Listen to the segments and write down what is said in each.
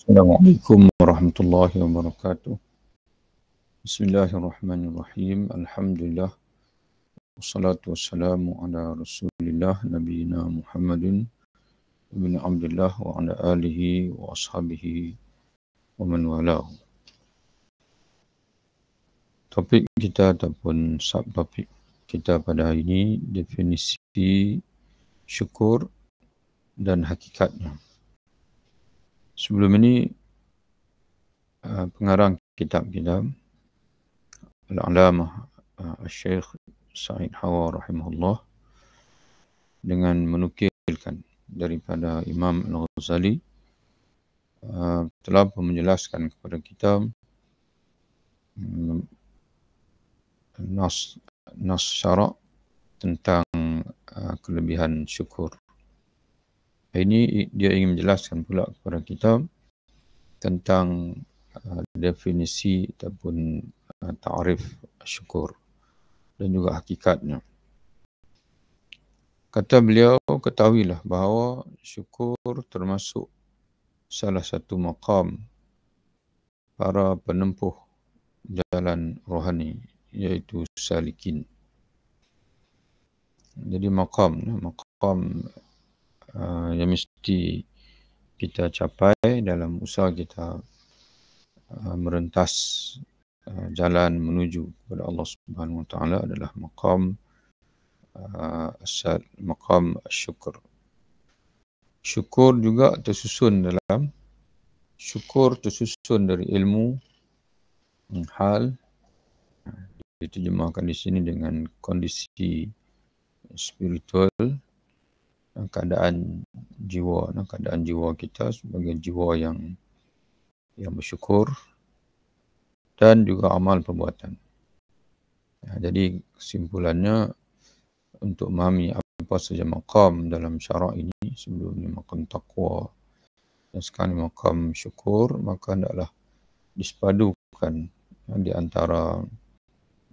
Assalamualaikum warahmatullahi wabarakatuh. Bismillahirrahmanirrahim. Alhamdulillah. Wassalatu wassalamu ala rasulillah nabiyina Muhammadin ibn Abdullah wa ala alihi wa ashabihi wa man walahu. Topik kita ataupun subtopik kita pada hari ini, definisi syukur dan hakikatnya. Sebelum ini, pengarang kitab kita Al-Alamah Al-Syeikh Sa'id Hawa rahimahullah dengan menukilkan daripada Imam Al-Ghazali telah menjelaskan kepada kita nas syarak tentang kelebihan syukur. Ini dia ingin menjelaskan pula kepada kita tentang definisi ataupun ta'rif syukur dan juga hakikatnya. Kata beliau, ketahuilah bahawa syukur termasuk salah satu maqam para penempuh jalan rohani, iaitu salikin. Jadi maqam yang mesti kita capai dalam usaha kita merentas jalan menuju kepada Allah Subhanahu Wa Taala adalah maqam syukur. Syukur juga tersusun dari ilmu, hal, diterjemahkan di sini dengan kondisi spiritual, keadaan jiwa kita sebagai jiwa yang bersyukur, dan juga amal perbuatan. Jadi kesimpulannya, untuk memahami apa saja maqam dalam syarak ini, sebelumnya maqam taqwa dan sekarang maqam syukur, maka hendaklah disepadukan di antara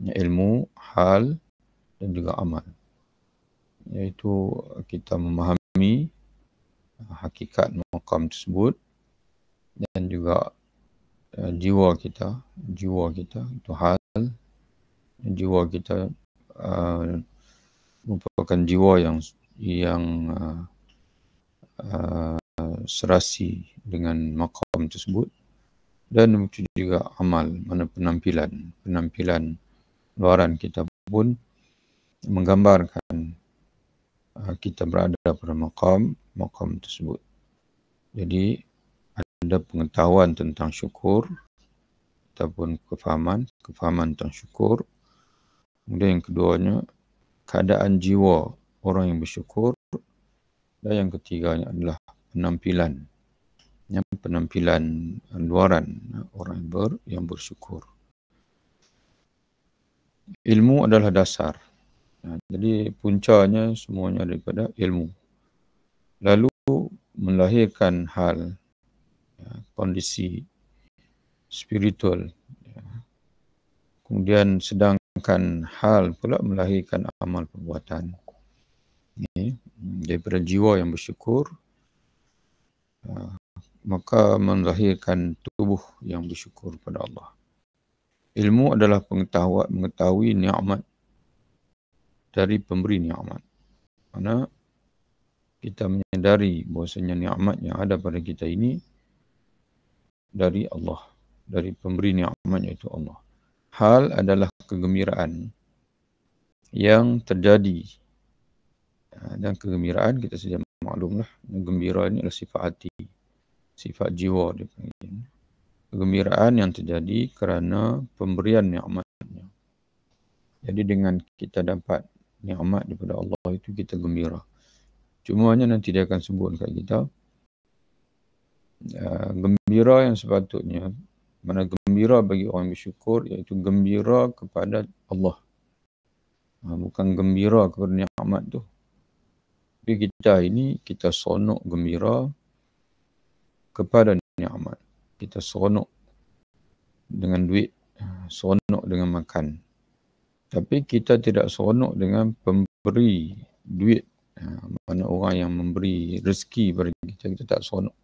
ilmu, hal dan juga amal, iaitu kita memahami hakikat maqam tersebut dan juga jiwa kita itu hal. Jiwa kita merupakan jiwa yang serasi dengan maqam tersebut, dan itu juga amal, mana penampilan luaran kita pun menggambarkan kita berada pada maqam tersebut. Jadi ada pengetahuan tentang syukur ataupun kefahaman tentang syukur. Kemudian yang keduanya, keadaan jiwa orang yang bersyukur. Dan yang ketiganya adalah penampilan luaran orang yang bersyukur. Ilmu adalah dasar. Jadi puncanya semuanya daripada ilmu. Lalu melahirkan hal, kondisi spiritual. Kemudian sedangkan hal pula melahirkan amal perbuatan. Daripada jiwa yang bersyukur, maka melahirkan tubuh yang bersyukur pada Allah. Ilmu adalah mengetahui nikmat dari pemberi nikmat. Mana kita menyadari bahwasanya nikmat yang ada pada kita ini dari Allah, dari pemberi nikmat, iaitu Allah. Hal adalah kegembiraan yang terjadi, dan kegembiraan kita saja maklumlah, gembira ini adalah sifat hati, sifat jiwa dipanggil. Kegembiraan yang terjadi kerana pemberian nikmatnya. Jadi dengan kita dapat nikmat daripada Allah itu, kita gembira. Cuma hanya nanti dia akan sebut kat kita gembira yang sepatutnya, mana gembira bagi orang bersyukur, iaitu gembira kepada Allah, bukan gembira kepada nikmat tu. Tapi kita seronok gembira kepada nikmat. Kita seronok dengan duit, seronok dengan makan. Tapi kita tidak seronok dengan pemberi duit. Mana orang yang memberi rezeki pada kita tak seronok.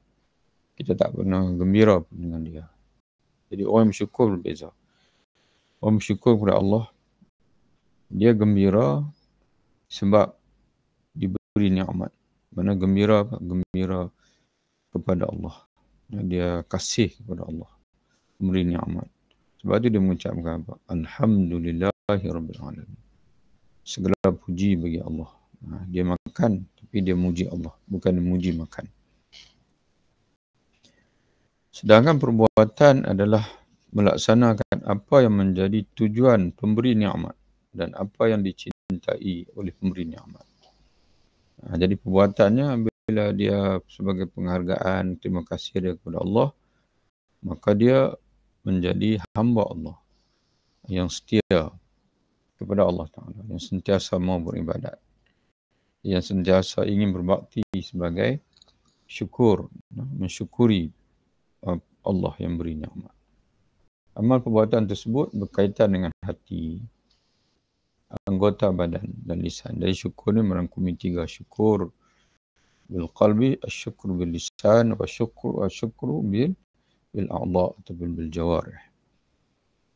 kita tak pernah gembira pun dengan dia. Jadi orang yang bersyukur berbeza. Orang bersyukur kepada Allah, dia gembira sebab diberi nikmat. Mana gembira apa? Gembira kepada Allah. Dia kasih kepada Allah, memberi nikmat. Sebab itu dia mengucapkan apa? Alhamdulillahi Rabbil Alamin. Segala puji bagi Allah. Dia makan, tapi dia muji Allah. Bukan dia muji makan. Sedangkan perbuatan adalah melaksanakan apa yang menjadi tujuan pemberi nikmat dan apa yang dicintai oleh pemberi nikmat. Jadi perbuatannya bila dia sebagai penghargaan, terima kasih dia kepada Allah, maka dia menjadi hamba Allah yang setia kepada Allah Ta'ala, yang sentiasa mau beribadat, yang sentiasa ingin berbakti sebagai syukur, mensyukuri Allah yang beri nikmat. Amal perbuatan tersebut berkaitan dengan hati, anggota badan dan lisan. Dari syukur ini merangkumi 3 syukur. Bil qalbi, asyukru bil lisan, wa syukru bil a'dha atau bil jawarih.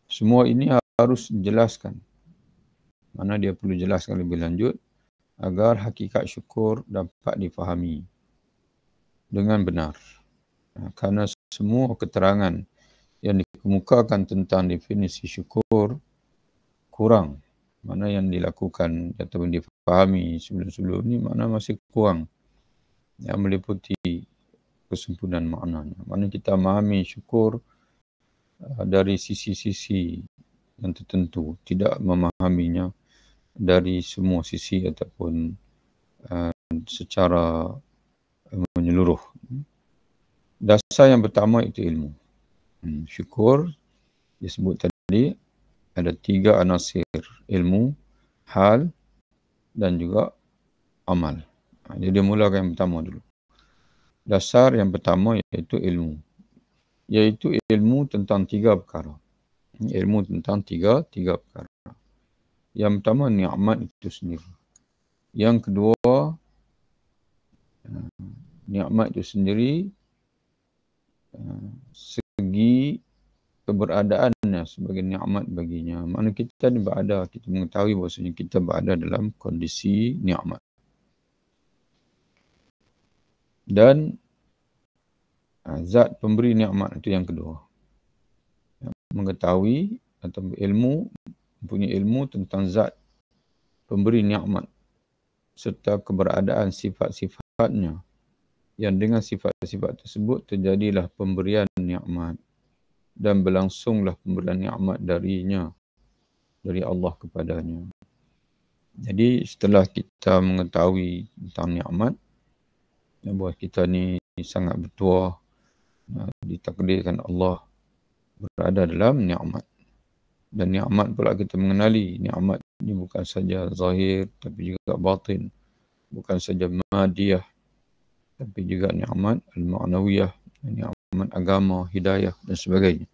Semua ini harus dijelaskan. Mana dia perlu jelaskan lebih lanjut agar hakikat syukur dapat difahami dengan benar. Karena semua keterangan yang dikemukakan tentang definisi syukur kurang. Mana yang dilakukan ataupun difahami sebelum-sebelum ni mana masih kurang. Yang meliputi kesempurnaan maknanya. Mana kita memahami syukur dari sisi-sisi yang tertentu. Tidak memahaminya dari semua sisi ataupun secara menyeluruh. Dasar yang pertama itu ilmu. Syukur disebut tadi ada 3 anasir, ilmu, hal dan juga amal. Jadi dia mulakan yang pertama dulu. Dasar yang pertama iaitu ilmu. Iaitu ilmu tentang 3 perkara. Ilmu tentang tiga perkara. Yang pertama nikmat itu sendiri. Yang kedua nikmat itu sendiri segi keberadaannya sebagai nikmat baginya. Mana kita berada, kita mengetahui bahawasanya kita berada dalam kondisi nikmat. Dan zat pemberi nikmat itu yang kedua. Mengetahui atau ilmu, mempunyai ilmu tentang zat pemberi nikmat serta keberadaan sifat-sifatnya, yang dengan sifat-sifat tersebut terjadilah pemberian nikmat dan berlangsunglah pemberian nikmat darinya, dari Allah kepadanya. Jadi setelah kita mengetahui tentang nikmat, bahawa kita ni sangat bertuah, ditakdirkan Allah berada dalam nikmat. Dan nikmat pula kita mengenali, nikmat ini bukan saja zahir tapi juga batin. Bukan saja madiyah tapi juga nikmat al-ma'nawiyah, nikmat agama, hidayah dan sebagainya.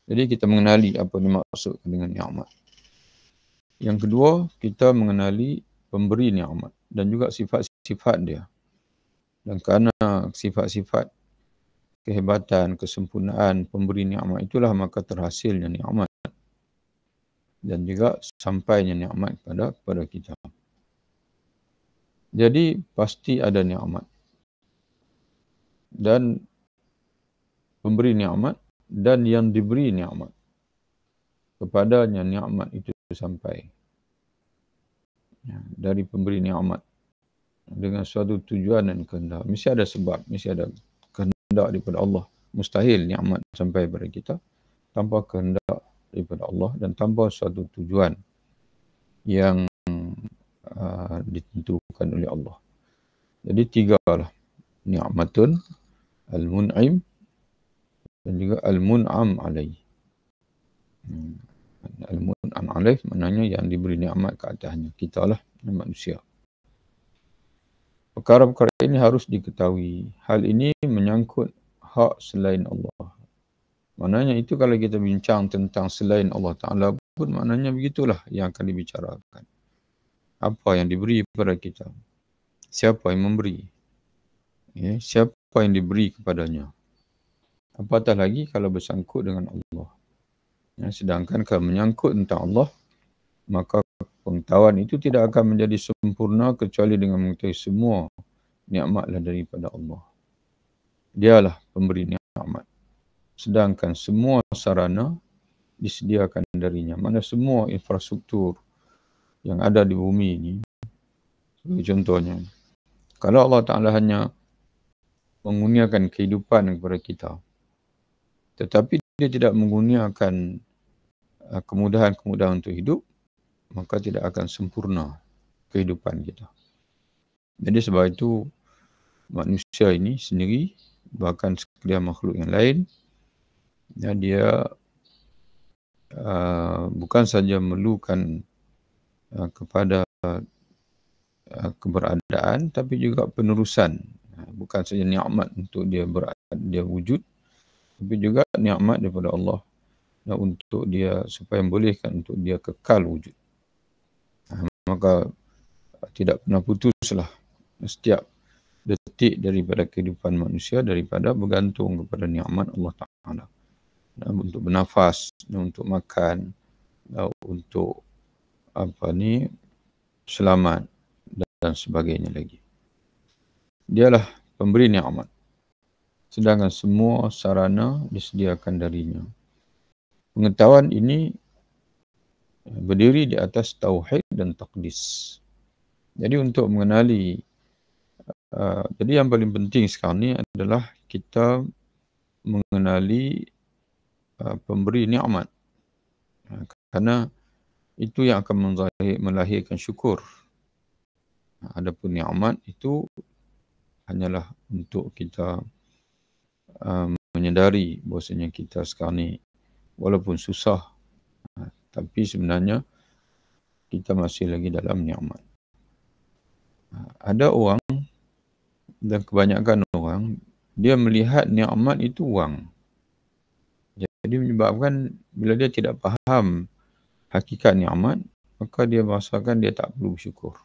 Jadi kita mengenali apa yang dimaksudkan dengan nikmat. Yang kedua, kita mengenali pemberi nikmat dan juga sifat-sifat dia. Dan kerana sifat-sifat kehebatan, kesempurnaan pemberi nikmat itulah maka terhasilnya nikmat dan juga sampainya nikmat kepada kita. Jadi pasti ada nikmat dan pemberi nikmat dan yang diberi nikmat. Kepadanya nikmat itu sampai. Dari pemberi nikmat dengan suatu tujuan dan kehendak. Mesti ada sebab, mesti ada kehendak daripada Allah. Mustahil nikmat sampai kepada kita tanpa kehendak daripada Allah dan tanpa suatu tujuan yang ditentukan oleh Allah. Jadi 3 lah. Ni'matun, al-mun'im dan juga al-mun'am alaih. Al-mun'am alaih maknanya yang diberi nikmat ke atasnya. Kita lah manusia. Perkara-perkara ini harus diketahui. Hal ini menyangkut hak selain Allah. Maknanya itu kalau kita bincang tentang selain Allah Ta'ala pun maknanya begitulah yang akan dibicarakan. Apa yang diberi kepada kita? Siapa yang memberi? Siapa yang diberi kepadanya? Apatah lagi kalau bersangkut dengan Allah. Ya, sedangkan kalau menyangkut tentang Allah, maka pengetahuan itu tidak akan menjadi sempurna kecuali dengan mengetahui semua nikmatlah daripada Allah. Dialah pemberi nikmat. Sedangkan semua sarana disediakan darinya. Mana semua infrastruktur yang ada di bumi ini, sebagai contohnya, kalau Allah Ta'ala hanya mengurniakan kehidupan kepada kita, tetapi dia tidak mengurniakan kemudahan-kemudahan untuk hidup, maka tidak akan sempurna kehidupan kita. Jadi sebab itu manusia ini sendiri, bahkan sekalian makhluk yang lain, ya, dia bukan saja memerlukan kepada keberadaan, tapi juga penerusan. Bukan saja nikmat untuk dia wujud, tapi juga nikmat daripada Allah untuk dia supaya membolehkan untuk dia kekal wujud. Maka tidak pernah putuslah setiap detik daripada kehidupan manusia daripada bergantung kepada nikmat Allah Ta'ala. Untuk bernafas, untuk makan, untuk selamat dan sebagainya lagi. Dialah pemberi nikmat. Sedangkan semua sarana disediakan darinya. Pengetahuan ini berdiri di atas tauhid dan taqdis. Jadi untuk mengenali, jadi yang paling penting sekarang ni adalah kita mengenali pemberi nikmat. Kerana itu yang akan melahirkan syukur. Adapun nikmat itu hanyalah untuk kita menyedari bahawasanya kita sekarang ni walaupun susah, tapi sebenarnya kita masih lagi dalam nikmat. Ada orang dan kebanyakan orang, dia melihat nikmat itu wang. Jadi menyebabkan bila dia tidak faham hakikat nikmat, maka dia merasakan dia tak perlu bersyukur.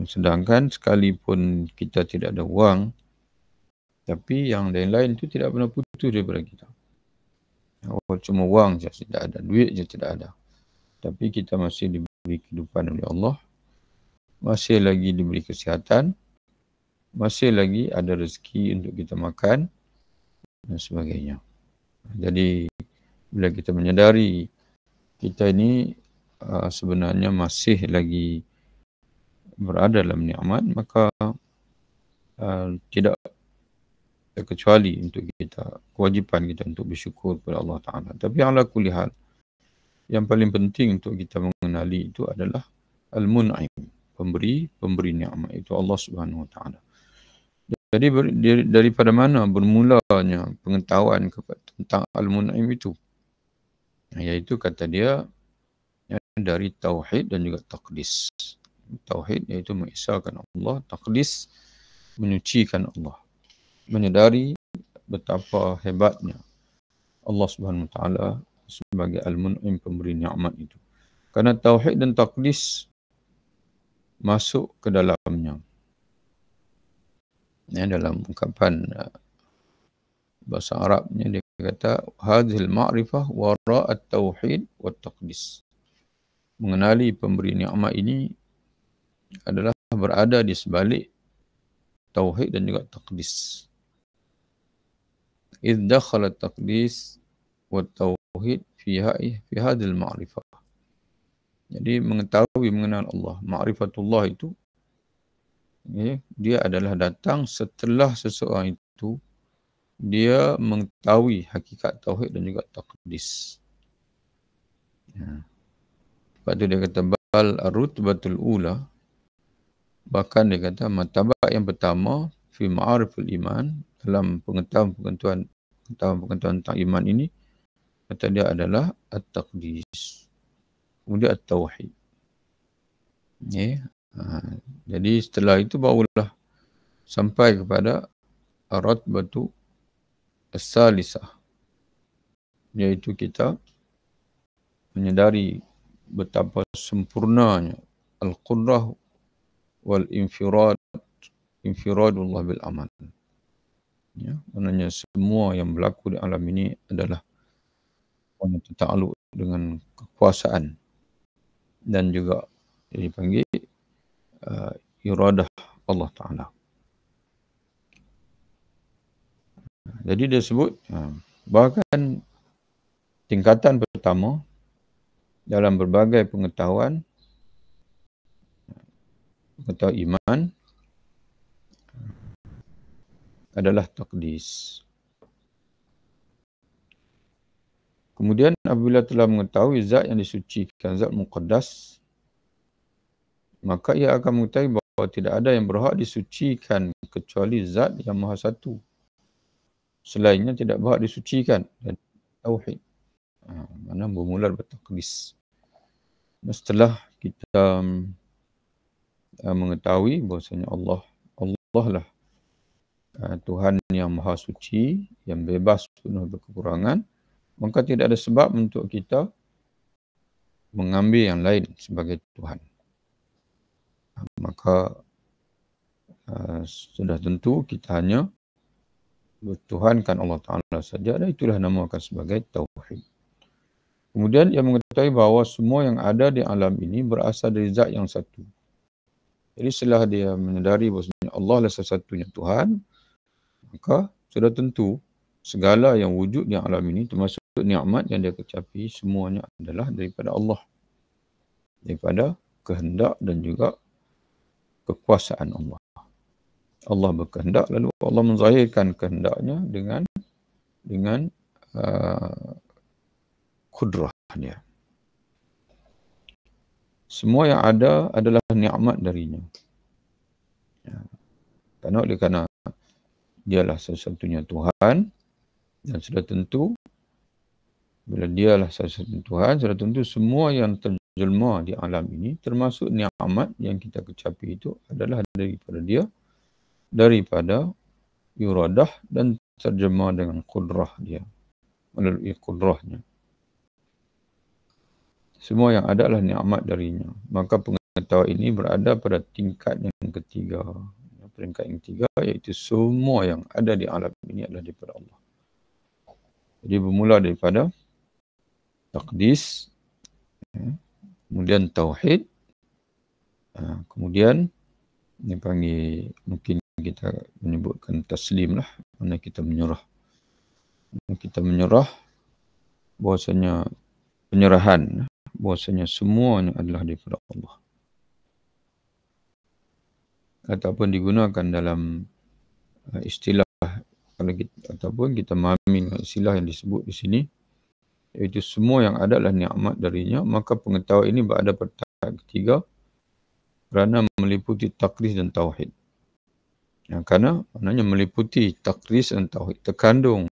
Sedangkan sekalipun kita tidak ada wang, tapi yang lain-lain itu tidak pernah putus daripada kita. Cuma wang saja tidak ada, duit saja tidak ada. Tapi kita masih diberi kehidupan oleh Allah, masih lagi diberi kesihatan, masih lagi ada rezeki untuk kita makan dan sebagainya. Jadi bila kita menyadari kita ini sebenarnya masih lagi berada dalam nikmat, maka tidak kecuali untuk kita, kewajipan kita untuk bersyukur kepada Allah Ta'ala. Tapi ala kulli hal, yang paling penting untuk kita mengenali itu adalah Al-Mun'im, pemberi nikmat, itu Allah Subhanahu Wa Ta'ala. Jadi daripada mana bermulanya pengetahuan tentang Al-Mun'im itu? Iaitu kata dia dari tauhid dan juga taqdis. Tauhid iaitu mengesahkan Allah, taqdis menyucikan Allah, menyedari betapa hebatnya Allah Subhanahu Wa Ta'ala sebagai Al-Mun'im, pemberi nikmat itu. Karena tauhid dan taqdis masuk ke dalamnya. Dalam ungkapan bahasa Arabnya dia kata hadhil ma'rifah wara' at-tauhid wa taqdis. Mengenali pemberi nikmat ini adalah berada di sebalik tauhid dan juga taqdis. Idh dakhala at-taqdis wa tauhid fi hadhil ma'rifah. Jadi mengetahui mengenal Allah, ma'rifatullah itu, dia adalah datang setelah seseorang itu dia mengetahui hakikat tauhid dan juga taqdis. Lepas tu dia kata bal ar-rutbatul ula, bahkan dia kata martabat yang pertama fi ma'ariful iman, dalam pengetahuan tentang iman ini, kata dia adalah at-taqdis, kemudian at-tauhid. Jadi setelah itu barulah sampai kepada ar-rutbatu as-salisah, iaitu kita menyedari betapa sempurnanya al-qudrah wal infiradullah bil amal. Ya, maknanya semua yang berlaku di alam ini adalah yang tertakluk dengan kekuasaan dan juga dipanggil iradah Allah Ta'ala. Jadi dia sebut bahkan tingkatan pertama dalam berbagai pengetahuan iman adalah taqdis. Kemudian apabila telah mengetahui zat yang disucikan, zat muqaddas, maka ia akan mengetahui bahawa tidak ada yang berhak disucikan kecuali zat yang maha satu. Selainnya tidak berhak disucikan. Dan tauhid. Mana bermula bertaqdis. Setelah kita mengetahui bahawasanya Allah lah Tuhan yang maha suci, yang bebas penuh kekurangan, maka tidak ada sebab untuk kita mengambil yang lain sebagai Tuhan. Maka sudah tentu kita hanya bertuhankan Allah Ta'ala saja, dan itulah namakan sebagai tauhid. Kemudian ia mengetahui bahawa semua yang ada di alam ini berasal dari zat yang satu. Jadi setelah dia menyadari bahawa Allah adalah satu-satunya Tuhan, maka sudah tentu segala yang wujud di alam ini termasuk nikmat yang dia kecapi semuanya adalah daripada Allah. Daripada kehendak dan juga kekuasaan Allah. Allah berkehendak lalu Allah menzahirkan kehendaknya dengan kudrah dia. Semua yang ada adalah nikmat darinya. Kerana dialah satu-satunya Tuhan, dan sudah tentu bila dialah satu-satunya Tuhan, sudah tentu semua yang terjelma di alam ini termasuk nikmat yang kita kecapi itu adalah daripada dia, daripada iradah dan terjemah dengan kudrah dia, melalui kudrahnya. Semua yang ada adalah nikmat darinya. Maka pengetahuan ini berada pada tingkat yang ketiga. Peringkat yang ketiga iaitu semua yang ada di alam ini adalah daripada Allah. Jadi bermula daripada taqdis, kemudian tauhid, kemudian ini panggil, mungkin kita menyebutkan taslim lah, mana kita menyerah. Kita menyerah bahwasanya penyerahan, bahwasanya semuanya adalah daripada Allah. Ataupun digunakan dalam istilah ataupun kita memahami istilah yang disebut di sini, iaitu semua yang ada adalah nikmat darinya, maka pengetahuan ini berada pada tahap ketiga kerana meliputi taqdis dan tauhid. Kerana maknanya meliputi taqdis dan tauhid, terkandung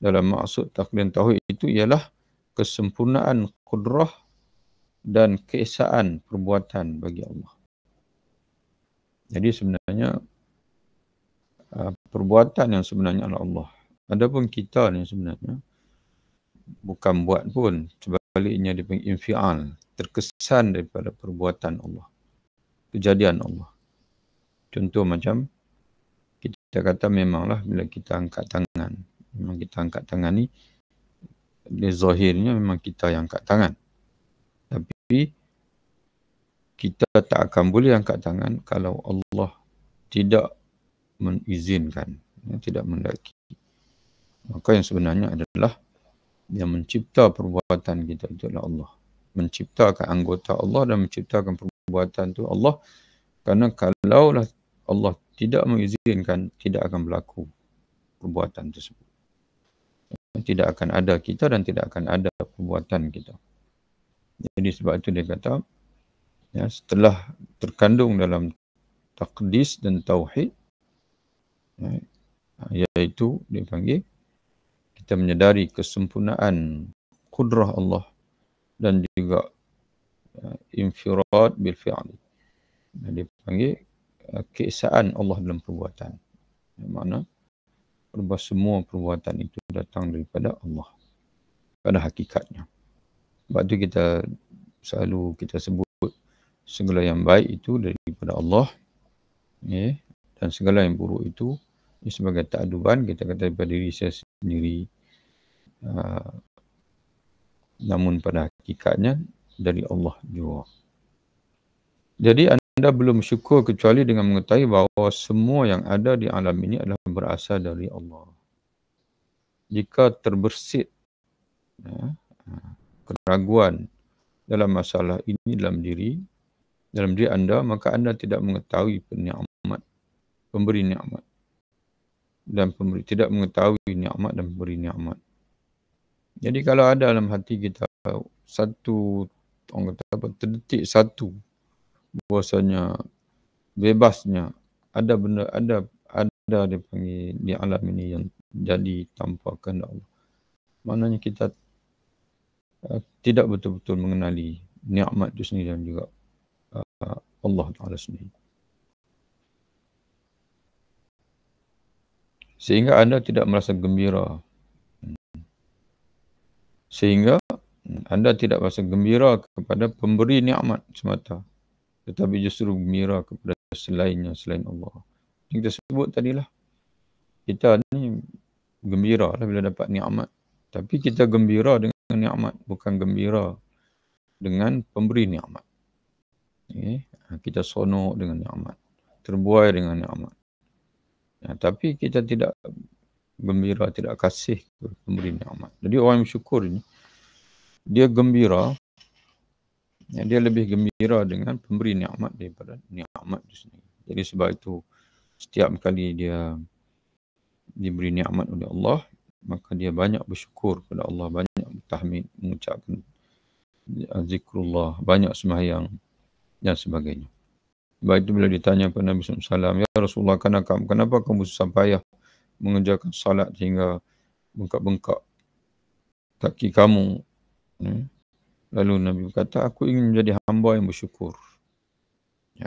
dalam maksud taqdis dan tauhid itu ialah kesempurnaan kudrah dan keesaan perbuatan bagi Allah. Jadi sebenarnya perbuatan yang sebenarnya adalah Allah. Adapun kita ni sebenarnya bukan buat pun, sebaliknya dipanggil infial, terkesan daripada perbuatan Allah, kejadian Allah. Contoh macam kita kata memanglah bila kita angkat tangan, memang kita angkat tangan ni dia zahirnya memang kita yang angkat tangan. Tapi kita tak akan boleh angkat tangan kalau Allah tidak mengizinkan, tidak mendaki. Maka yang sebenarnya adalah yang mencipta perbuatan kita itu adalah Allah. Menciptakan anggota Allah dan menciptakan perbuatan itu Allah. Kerana kalaulah Allah tidak mengizinkan, tidak akan berlaku perbuatan tersebut. Tidak akan ada kita dan tidak akan ada perbuatan kita. Jadi sebab itu dia kata, setelah terkandung dalam taqdis dan tauhid, iaitu dipanggil kita menyedari kesempurnaan kudrah Allah dan juga infirad bil fi'li. Dipanggil keesaan Allah dalam perbuatan. Yang mana semua perbuatan itu datang daripada Allah pada hakikatnya. Sebab itu kita selalu kita sebut segala yang baik itu daripada Allah. Dan segala yang buruk itu sebagai ta'aduban kita kata daripada diri saya sendiri. Namun pada hakikatnya dari Allah juga. Jadi anda belum syukur kecuali dengan mengetahui bahawa semua yang ada di alam ini adalah berasal dari Allah. Jika terbersit keraguan dalam masalah ini dalam diri anda, maka anda tidak mengetahui pemberi nikmat dan tidak mengetahui nikmat dan pemberi nikmat. Jadi kalau ada dalam hati kita satu, orang kata apa, terdetik satu bahwasanya bebasnya ada benda, ada dipanggil di alam ini yang jadi tanpa kehendak Allah. Maknanya kita tidak betul-betul mengenali nikmat itu sendiri dan juga Allah Ta'ala sendiri. Sehingga anda tidak merasa gembira. Sehingga anda tidak merasa gembira kepada pemberi nikmat semata, tetapi justru gembira kepada selain Allah. Yang kita sebut tadilah, kita ni gembira lah bila dapat nikmat, tapi kita gembira dengan nikmat, bukan gembira dengan pemberi nikmat. Kita sonok dengan nikmat, terbuai dengan nikmat. Tapi kita tidak gembira, tidak kasih kepada pemberi nikmat. Jadi orang yang bersyukur ini, dia gembira, dia lebih gembira dengan pemberi nikmat daripada nikmat itu sendiri. Jadi sebab itu setiap kali dia diberi nikmat oleh Allah, maka dia banyak bersyukur kepada Allah, banyak bertahmid, mengucapkan zikrullah, banyak sembahyang dan sebagainya. Sebab itu bila ditanya kepada Nabi SAW, ya Rasulullah, kenapa kamu susah payah mengerjakan salat sehingga bengkak-bengkak kaki kamu? Lalu Nabi berkata, aku ingin menjadi hamba yang bersyukur.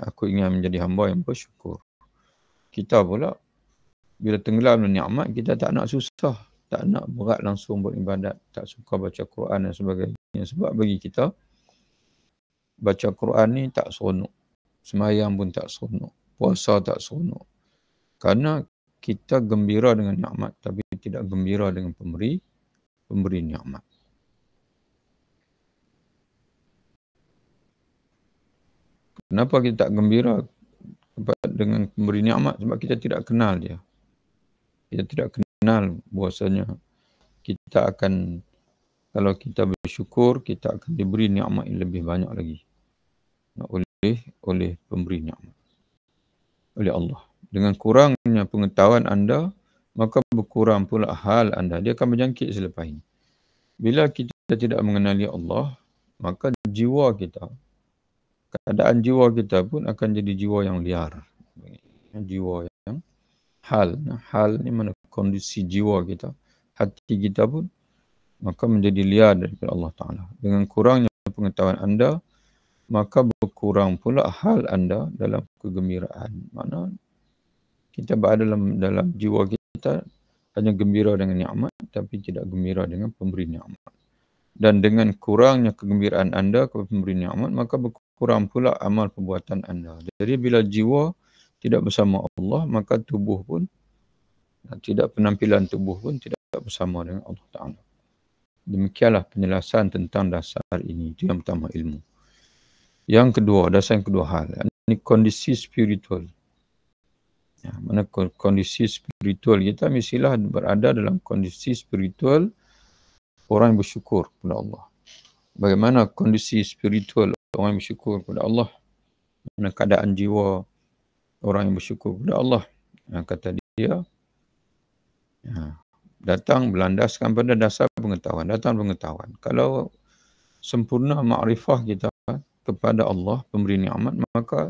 Aku ingin menjadi hamba yang bersyukur. Kita pula, bila tenggelam dalam nikmat, kita tak nak susah, tak nak berat langsung beribadat, tak suka baca Quran dan sebagainya. Sebab bagi kita, baca Quran ni tak seronok. Sembahyang pun tak seronok. Puasa tak seronok. Karena kita gembira dengan nikmat, tapi tidak gembira dengan pemberi nikmat. Kenapa kita tak gembira dengan pemberi nikmat? Sebab kita tidak kenal dia. Kita tidak kenal bahwasanya kita akan, kalau kita bersyukur, kita akan diberi nikmat yang lebih banyak lagi oleh pemberi nikmat, oleh Allah. Dengan kurangnya pengetahuan anda, maka berkurang pula hal anda. Dia akan berjangkit selepas ini. Bila kita tidak mengenali Allah, maka jiwa kita, keadaan jiwa kita pun akan jadi jiwa yang liar. Jiwa yang hal ni mana kondisi jiwa kita, hati kita pun maka menjadi liar daripada Allah Ta'ala. Dengan kurangnya pengetahuan anda, maka berkurang pula hal anda dalam kegembiraan. Mana kita berada dalam jiwa kita hanya gembira dengan nikmat, tapi tidak gembira dengan pemberi nikmat. Dan dengan kurangnya kegembiraan anda kepada pemberi nikmat, maka berkurang pula amal perbuatan anda. Jadi bila jiwa tidak bersama Allah, maka tubuh pun, penampilan tubuh pun tidak bersama dengan Allah Ta'ala. Demikianlah penjelasan tentang dasar ini. Itu yang pertama, ilmu. Yang kedua, dasar yang kedua hal. Ini kondisi spiritual. Mana kondisi spiritual kita mestilah berada dalam kondisi spiritual orang yang bersyukur kepada Allah. Bagaimana kondisi spiritual orang yang bersyukur kepada Allah? Mana keadaan jiwa orang yang bersyukur kepada Allah? Kata dia, datang berlandaskan pada dasar pengetahuan. Datang pengetahuan. Kalau sempurna makrifah kita kepada Allah, pemberi nikmat, maka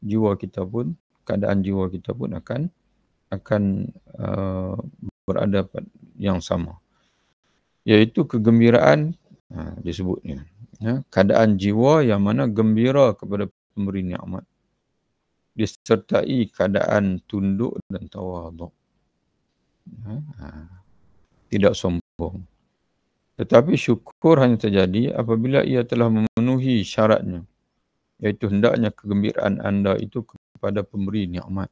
jiwa kita pun, keadaan jiwa kita pun akan berada yang sama. Iaitu kegembiraan, disebutnya. Keadaan jiwa yang mana gembira kepada pemberi nikmat, disertai keadaan tunduk dan tawaduk. Tidak sombong. Tetapi syukur hanya terjadi apabila ia telah memenuhi syaratnya. Iaitu hendaknya kegembiraan anda itu kepada pemberi nikmat,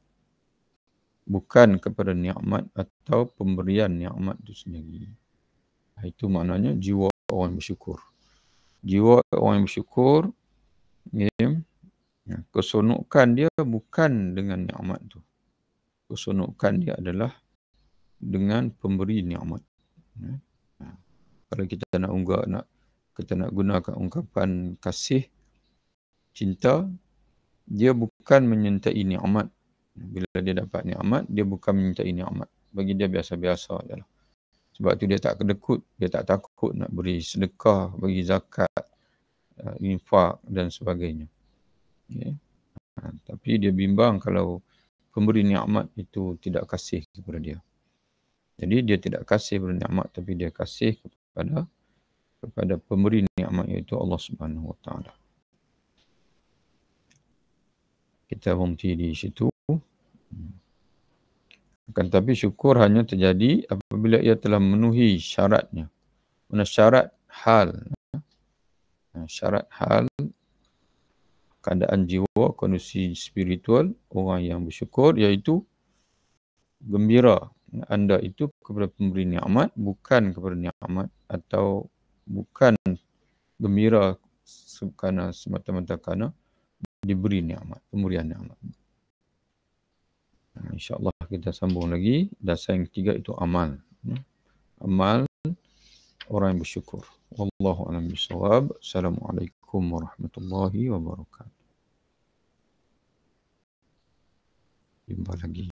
bukan kepada nikmat atau pemberian nikmat itu sendiri. Itu maknanya jiwa orang bersyukur. Jiwa orang bersyukur, keseronokan dia bukan dengan nikmat tu. Keseronokan dia adalah dengan pemberi nikmat. Kalau kita nak gunakan ungkapan kasih, cinta, dia bukan menyertai nikmat. Bila dia dapat nikmat, dia bukan menyertai nikmat. Bagi dia biasa-biasa je lah. Sebab tu dia tak kedekut, dia tak takut nak beri sedekah, bagi zakat, infak dan sebagainya. Okay. Tapi dia bimbang kalau pemberi nikmat itu tidak kasih kepada dia. Jadi dia tidak kasih kepada nikmat, tapi dia kasih kepada pemberi nikmat, iaitu Allah Subhanahu Wa Taala. Kita berhenti di situ. Akan tetapi syukur hanya terjadi apabila ia telah memenuhi syaratnya. Mana syarat hal. Syarat hal, keadaan jiwa, kondisi spiritual orang yang bersyukur, iaitu gembira anda itu kepada pemberi nikmat, bukan kepada nikmat, atau bukan gembira semata-mata kerana diberi nikmat, pemberian nikmat. InsyaAllah kita sambung lagi. Dasar yang ketiga itu amal. Amal orang yang bersyukur. Wallahu a'lam bishawab. Assalamualaikum warahmatullahi wabarakatuh. Jumpa lagi.